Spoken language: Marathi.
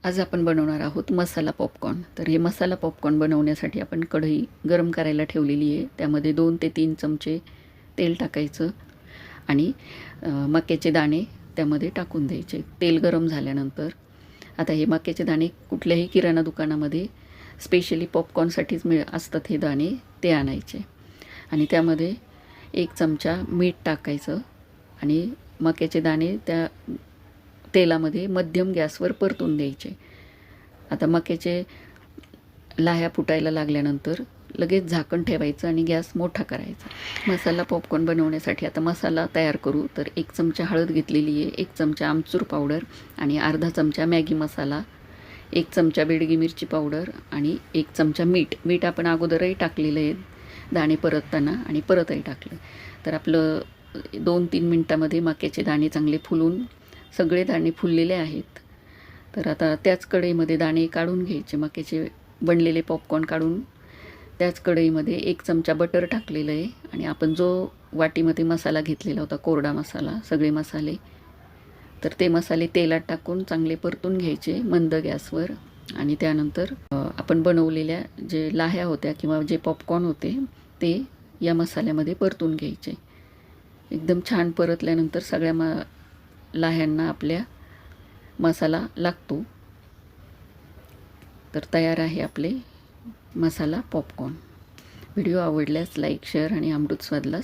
आज आपण बनवणार आहोत मसाला पॉपकॉर्न. तर हे मसाला पॉपकॉर्न बनवण्यासाठी आपण कढई गरम करायला ठेवलेली आहे. त्यामध्ये 2 ते 3 चमचे तेल टाकायचं आणि मक्याचे दाणे त्यामध्ये टाकून द्यायचे. तेल गरम झाल्यानंतर आता हे मक्याचे दाणे कुठल्याही किराणा दुकानामध्ये स्पेशली पॉपकॉर्नसाठीच असतात हे दाणे, ते आणायचे आणि त्यामध्ये 1 चमचा मीठ टाकायचं आणि मक्याचे दाणे त्या तेलामध्ये मध्यम गॅसवर परतून द्यायचे. आता मक्याचे लाह्या फुटायला लागल्यानंतर लगेच झाकण ठेवायचं आणि गॅस मोठा करायचा. मसाला पॉपकॉर्न बनवण्यासाठी आता मसाला तयार करू. तर 1 चमचा हळद घेतलेली आहे, 1 चमचा आमचूर पावडर आणि अर्धा चमचा मॅगी मसाला, 1 चमचा बेडगी मिरची पावडर आणि 1 चमचा मीठ. मीठ आपण अगोदरही टाकलेलं आहे दाणे परतताना आणि परतही टाकलं. तर आपलं 2-3 मिनटामध्ये मक्याचे दाणे चांगले फुलून सगळे दाणे फुललेले आहेत. तर आता त्याच कढईमध्ये दाणे काढून घ्यायचे, मक्याचे बनलेले पॉपकॉर्न काढून त्याच कढईमध्ये 1 चमचा बटर टाकलेलं आहे आणि आपण जो वाटीमध्ये मसाला घेतलेला होता, कोरडा मसाला, सगळे मसाले, तर ते मसाले तेलात टाकून चांगले परतून घ्यायचे मंद गॅसवर आणि त्यानंतर आपण बनवलेल्या जे लाह्या होत्या किंवा जे पॉपकॉर्न होते ते या मसाल्यामध्ये परतून घ्यायचे. एकदम छान परतल्यानंतर सगळ्या लाह्यांना आपल्या मसाला लागतो. तर तयार आहे आपले मसाला पॉपकॉर्न. व्हिडिओ आवडल्यास लाईक, शेअर आणि अमृत स्वादला